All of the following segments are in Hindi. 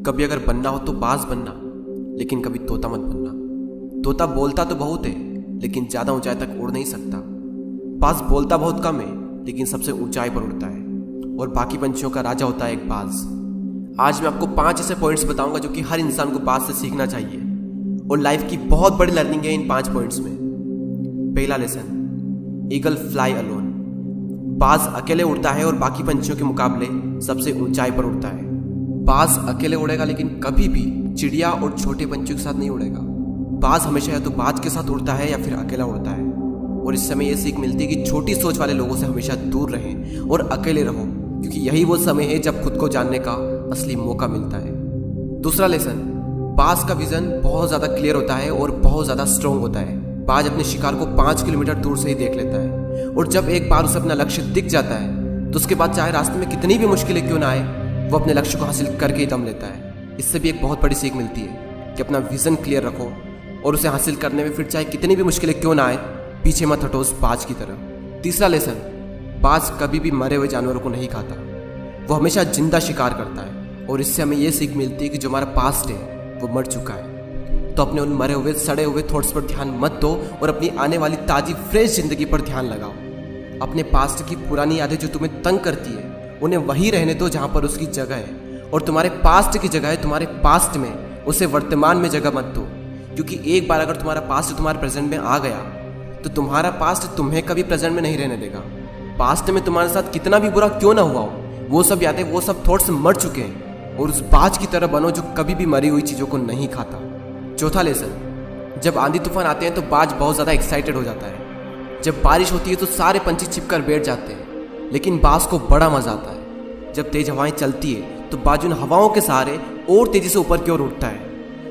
कभी अगर बनना हो तो बाज बनना, लेकिन कभी तोता मत बनना। तोता बोलता तो बहुत है, लेकिन ज़्यादा ऊंचाई तक उड़ नहीं सकता। बाज बोलता बहुत कम है, लेकिन सबसे ऊंचाई पर उड़ता है, और बाकी पंछियों का राजा होता है एक बाज। आज मैं आपको 5 ऐसे पॉइंट्स बताऊंगा जो कि हर इंसान को बाज से सीखना चाहिए, और लाइफ की बहुत बड़ी लर्निंग है इन 5 पॉइंट्स में। पहला लेसन, ईगल फ्लाई अलोन। बाज अकेले उड़ता है और बाकी पंछियों के मुकाबले सबसे ऊंचाई पर उड़ता है। बाज अकेले उड़ेगा, लेकिन कभी भी चिड़िया और छोटे पंछियों के साथ नहीं उड़ेगा। बाज हमेशा या तो बाज के साथ उड़ता है या फिर अकेला उड़ता है, और इस समय यह सीख मिलती है कि छोटी सोच वाले लोगों से हमेशा दूर रहें और अकेले रहो, क्योंकि यही वो समय है जब खुद को जानने का असली मौका मिलता है। दूसरा लेसन, बाज का विजन बहुत ज़्यादा क्लियर होता है और बहुत ज़्यादा स्ट्रॉन्ग होता है। बाज अपने शिकार को 5 किलोमीटर दूर से ही देख लेता है, और जब एक बार उसे अपना लक्ष्य दिख जाता है तो उसके बाद चाहे रास्ते में कितनी भी मुश्किलें क्यों ना आए, वो अपने लक्ष्य को हासिल करके ही दम लेता है। इससे भी एक बहुत बड़ी सीख मिलती है कि अपना विजन क्लियर रखो, और उसे हासिल करने में फिर चाहे कितनी भी मुश्किलें क्यों ना आए, पीछे मत हटो उस बाज की तरह। तीसरा लेसन, बाज कभी भी मरे हुए जानवरों को नहीं खाता, वो हमेशा जिंदा शिकार करता है, और इससे हमें यह सीख मिलती है कि जो हमारा पास्ट है वो मर चुका है, तो अपने उन मरे हुए सड़े हुए थॉट्स पर ध्यान मत दो और अपनी आने वाली ताज़ी फ्रेश जिंदगी पर ध्यान लगाओ। अपने पास्ट की पुरानी यादें जो तुम्हें तंग करती है, उन्हें वहीं रहने दो जहाँ पर उसकी जगह है, और तुम्हारे पास्ट की जगह है तुम्हारे पास्ट में, उसे वर्तमान में जगह मत दो। क्योंकि एक बार अगर तुम्हारा पास्ट तुम्हारे प्रेजेंट में आ गया तो तुम्हारा पास्ट तुम्हें कभी प्रेजेंट में नहीं रहने देगा। पास्ट में तुम्हारे साथ कितना भी बुरा क्यों ना हुआ हो, वो सब यादें, वो सब थॉट्स मर चुके हैं, और उस बाज की तरह बनो जो कभी भी मरी हुई चीज़ों को नहीं खाता। चौथा लेसन, जब आंधी तूफान आते हैं तो बाज बहुत ज़्यादा एक्साइटेड हो जाता है। जब बारिश होती है तो सारे पंछी छिपकर बैठ जाते हैं, लेकिन बाज को बड़ा मज़ा आता है। जब तेज हवाएं चलती है तो बाज उन हवाओं के सहारे और तेज़ी से ऊपर की ओर उठता है,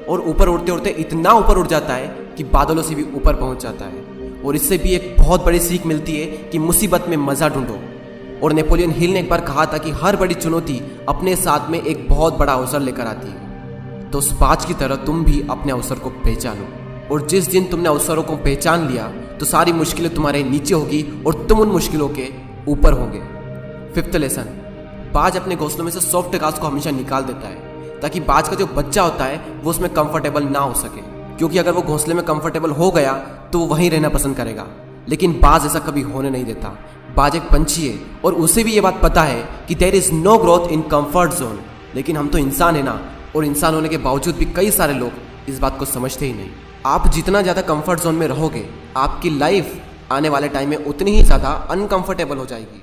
और ऊपर उड़ते उड़ते इतना ऊपर उड़ जाता है कि बादलों से भी ऊपर पहुंच जाता है। और इससे भी एक बहुत बड़ी सीख मिलती है कि मुसीबत में मज़ा ढूंढो। और नेपोलियन हिल ने एक बार कहा था कि हर बड़ी चुनौती अपने साथ में एक बहुत बड़ा अवसर लेकर आती है। तो उस बाज की तरह तुम भी अपने अवसर को पहचानो, और जिस दिन तुमने अवसरों को पहचान लिया तो सारी मुश्किलें तुम्हारे नीचे होगी और तुम उन मुश्किलों के ऊपर होगे। फिफ्थ लेसन, बाज अपने घोंसलों में से सॉफ्ट घास को हमेशा निकाल देता है, ताकि बाज का जो बच्चा होता है वो उसमें कंफर्टेबल ना हो सके, क्योंकि अगर वो घोंसले में कंफर्टेबल हो गया तो वो वहीं रहना पसंद करेगा। लेकिन बाज ऐसा कभी होने नहीं देता। बाज एक पंछी है, और उसे भी ये बात पता है कि there is no growth in comfort zone. लेकिन हम तो इंसान है ना, और इंसान होने के बावजूद भी कई सारे लोग इस बात को समझते ही नहीं। आप जितना ज़्यादा कंफर्ट जोन में रहोगे, आपकी लाइफ आने वाले टाइम में उतनी ही ज़्यादा अनकंफर्टेबल हो जाएगी।